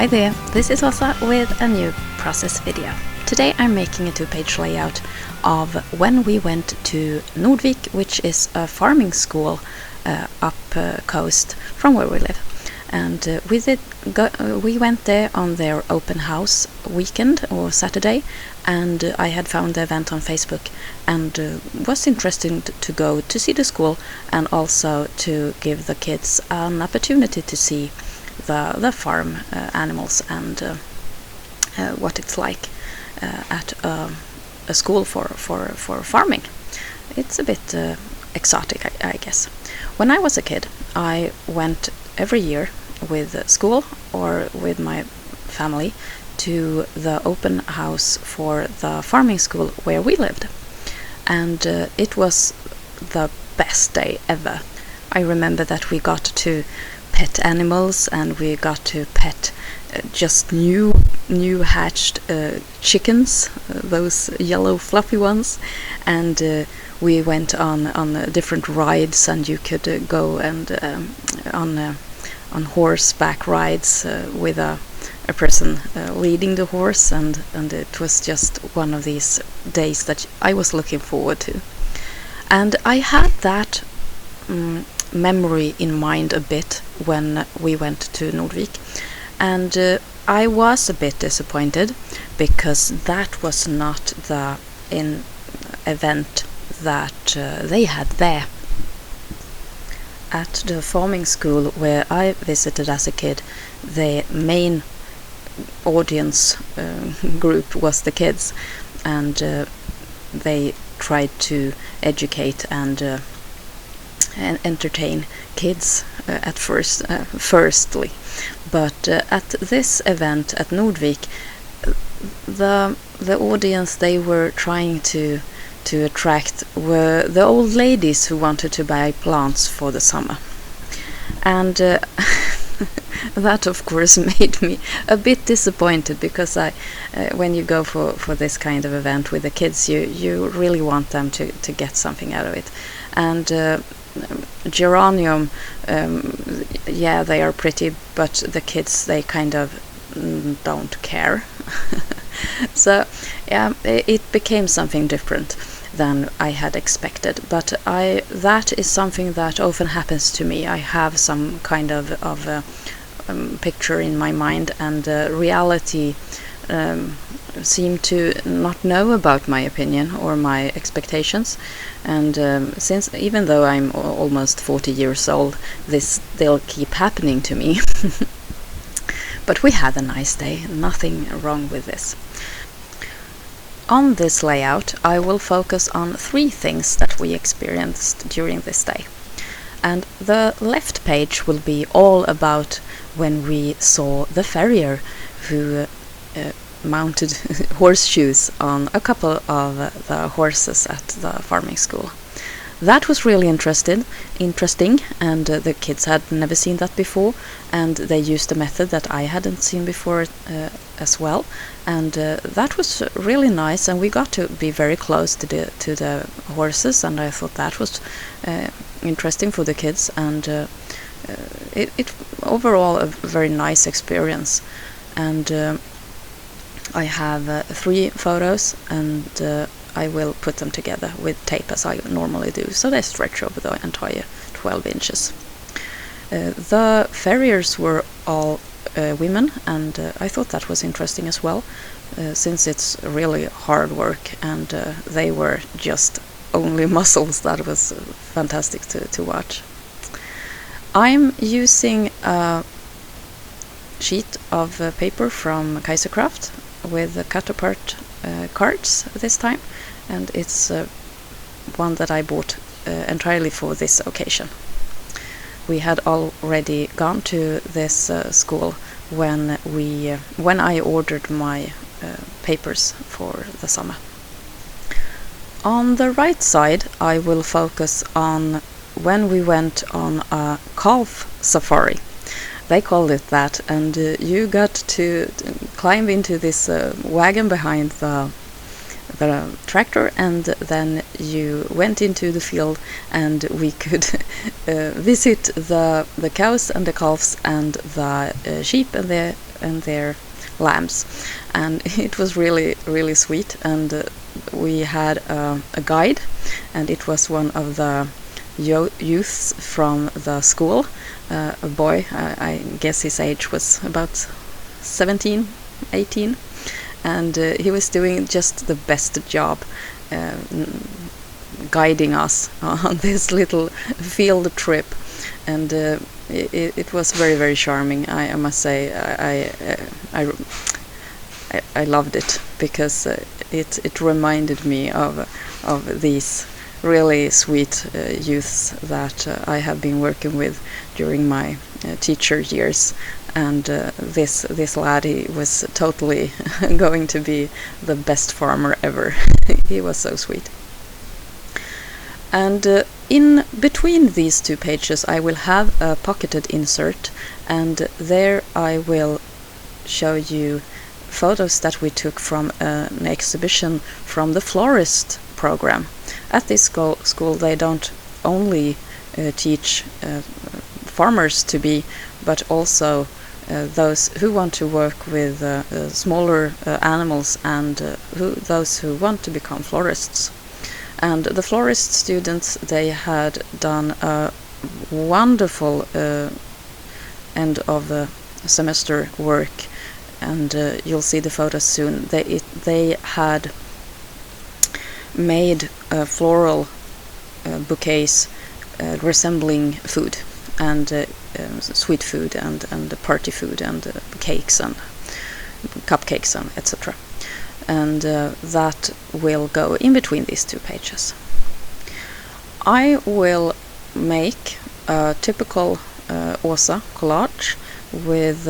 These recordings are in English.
Hi there, this is Åsa with a new process video. Today I'm making a two-page layout of when we went to Nordvik, which is a farming school up coast from where we live. And we went there on their open house weekend or Saturday, and I had found the event on Facebook and was interested to go to see the school and also to give the kids an opportunity to see the farm animals and what it's like at a school for farming. It's a bit exotic, I guess. When I was a kid, I went every year with school or with my family to the open house for the farming school where we lived, and it was the best day ever. I remember that we got to pet animals and we got to pet just new hatched chickens, those yellow fluffy ones, and we went on different rides, and you could go and on horseback rides with a person leading the horse, and it was just one of these days that I was looking forward to. And I had that memory in mind a bit when we went to Nordvik, and I was a bit disappointed because that was not the event that they had there. At the farming school where I visited as a kid, the main audience group was the kids, and they tried to educate and entertain kids at firstly, but at this event at Nordvik, the audience they were trying to attract were the old ladies who wanted to buy plants for the summer, and that of course made me a bit disappointed, because when you go for this kind of event with the kids, you really want them to get something out of it. And geranium, yeah, they are pretty, but the kids, they kind of don't care. So yeah, it became something different than I had expected, but that is something that often happens to me. I have some kind of picture in my mind, and reality seem to not know about my opinion or my expectations, and since even though I'm almost 40 years old, this still keep happening to me. But we had a nice day, nothing wrong with this. On this layout I will focus on 3 things that we experienced during this day, and the left page will be all about when we saw the farrier who mounted horseshoes on a couple of the horses at the farming school. That was really interesting, and the kids had never seen that before, and they used a method that I hadn't seen before as well, and that was really nice, and we got to be very close to the horses, and I thought that was interesting for the kids, and it overall a very nice experience. And I have 3 photos, and I will put them together with tape as I normally do, so they stretch over the entire 12 inches. The farriers were all women, and I thought that was interesting as well, since it's really hard work, and they were just only muscles. That was fantastic to watch. I'm using a sheet of paper from Kaisercraft with cut apart cards this time, and it's one that I bought entirely for this occasion. We had already gone to this school when I ordered my papers for the summer. On the right side I will focus on when we went on a calf safari. They called it that, and you got to climb into this wagon behind the tractor, and then you went into the field, and we could visit the cows and the calves and the sheep and the and their lambs, and it was really, really sweet. And we had a guide, and it was one of the youths from the school, a boy. I guess his age was about 17, 18, and he was doing just the best job guiding us on this little field trip, and it was very, very charming. I must say, I loved it, because it reminded me of these really sweet youths that I have been working with during my teacher years. And this lad, he was totally going to be the best farmer ever. He was so sweet. And in between these two pages I will have a pocketed insert, and there I will show you photos that we took from an exhibition from the florist program. At this school they don't only teach farmers to be, but also those who want to work with smaller animals, and those who want to become florists. And the florist students, they had done a wonderful end of the semester work, and you'll see the photos soon. They had made floral bouquets resembling food, and sweet food, and party food, and cakes and cupcakes and etc. And that will go in between these two pages. I will make a typical Åsa collage with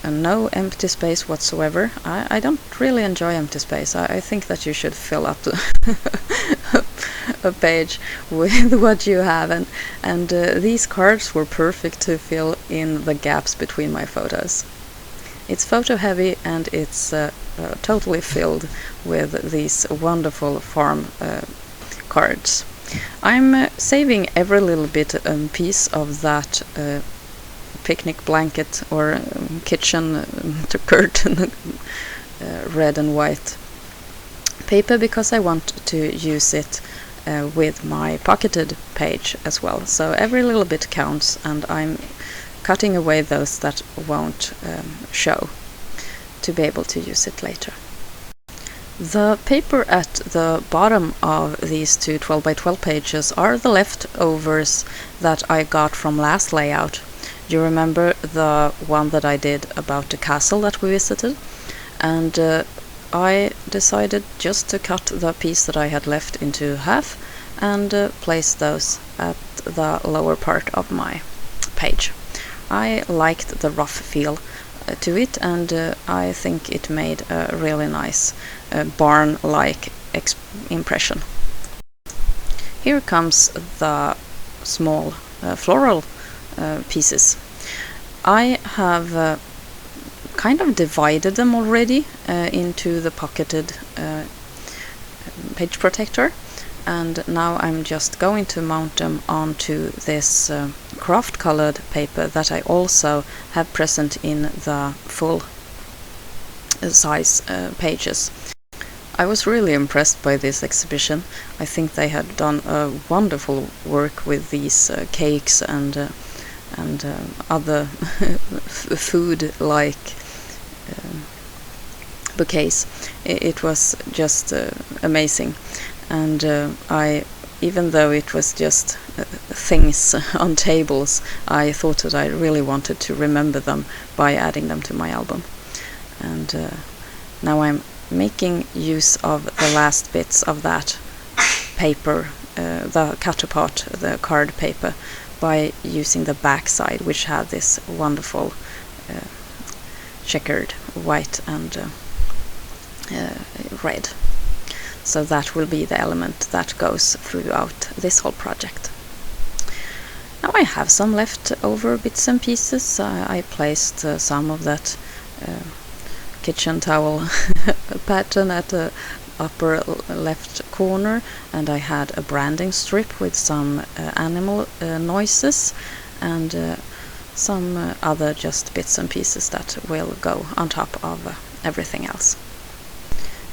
no empty space whatsoever. I don't really enjoy empty space. I think that you should fill up a page with what you have, and these cards were perfect to fill in the gaps between my photos. It's photo heavy, and it's totally filled with these wonderful farm cards. I'm saving every little bit piece of that picnic blanket or kitchen curtain red and white paper, because I want to use it with my pocketed page as well. So every little bit counts, and I'm cutting away those that won't show, to be able to use it later. The paper at the bottom of these two 12 by 12 pages are the leftovers that I got from last layout. You remember the one that I did about the castle that we visited? And I decided just to cut the piece that I had left into half and place those at the lower part of my page. I liked the rough feel to it, and I think it made a really nice barn-like impression. Here comes the small floral pieces. I have kind of divided them already into the pocketed page protector, and now I'm just going to mount them onto this craft colored paper that I also have present in the full size pages. I was really impressed by this exhibition. I think they had done a wonderful work with these cakes and other food-like bouquets. It was just amazing, and even though it was just things on tables, I thought that I really wanted to remember them by adding them to my album. And now I'm making use of the last bits of that paper, the cut apart, the card paper, by using the back side, which had this wonderful checkered white and red. So that will be the element that goes throughout this whole project. Now I have some left over bits and pieces. I placed some of that kitchen towel pattern at the upper left corner, and I had a branding strip with some animal noises, and some other just bits and pieces that will go on top of everything else.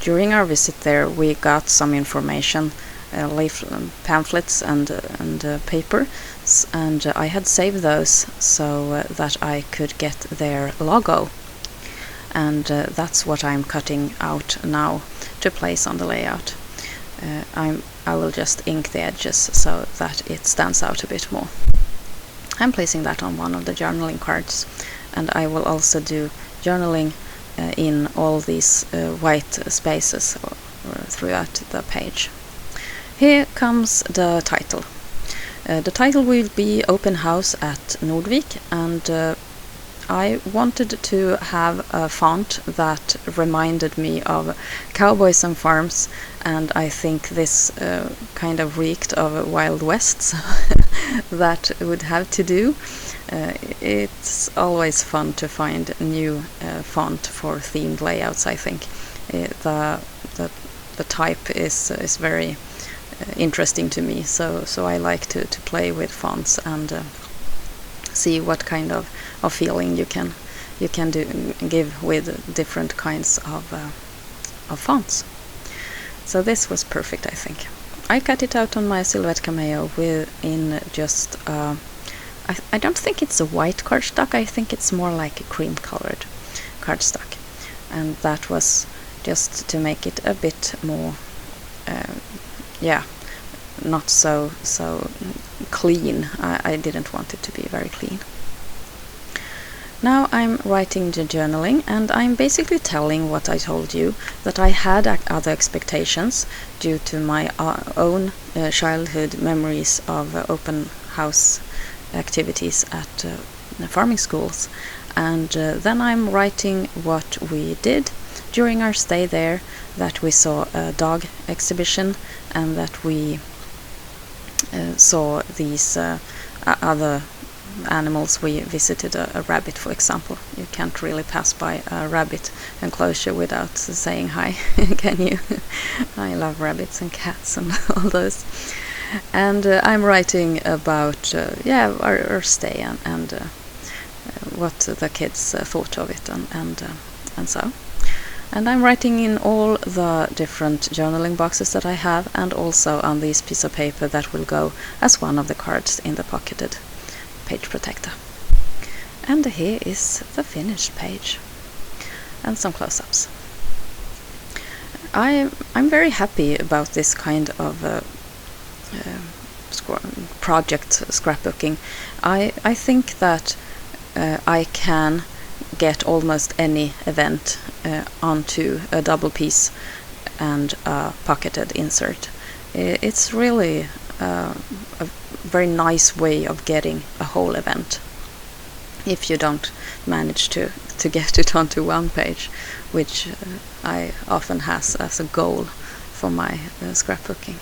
During our visit there, we got some information, pamphlets and paper, and I had saved those so that I could get their logo, and that's what I'm cutting out now to place on the layout. I will just ink the edges so that it stands out a bit more. I'm placing that on one of the journaling cards, and I will also do journaling in all these white spaces throughout the page. Here comes the title. The title will be Open House at Nordvik, and I wanted to have a font that reminded me of cowboys and farms, and I think this kind of reeked of Wild West, so that would have to do. It's always fun to find a new font for themed layouts, I think. The type is very interesting to me, so I like to play with fonts and see what kind of feeling you can give with different kinds of fonts. So this was perfect, I think. I cut it out on my Silhouette Cameo in just I don't think it's a white cardstock. I think it's more like a cream colored cardstock, and that was just to make it a bit more not so clean. I didn't want it to be very clean. Now I'm writing the journaling, and I'm basically telling what I told you, that I had other expectations due to my own childhood memories of open house activities at farming schools, and then I'm writing what we did during our stay there, that we saw a dog exhibition, and that we saw these other animals. We visited a rabbit, for example. You can't really pass by a rabbit enclosure without saying hi, can you? I love rabbits and cats and all those. And I'm writing about our stay and what the kids thought of it and so. And I'm writing in all the different journaling boxes that I have, and also on this piece of paper that will go as one of the cards in the pocketed page protector. And here is the finished page and some close-ups. I'm very happy about this kind of project scrapbooking. I think that I can get almost any event onto a double piece and a pocketed insert. It's really a very nice way of getting a whole event, if you don't manage to get it onto one page, which I often has as a goal for my scrapbooking.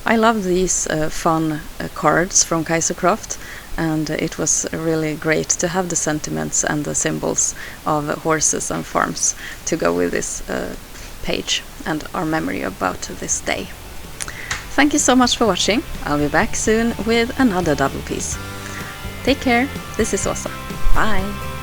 I love these fun cards from Kaisercraft, and it was really great to have the sentiments and the symbols of horses and farms to go with this page and our memory about this day. Thank you so much for watching. I'll be back soon with another double piece. Take care. This is Åsa. Bye.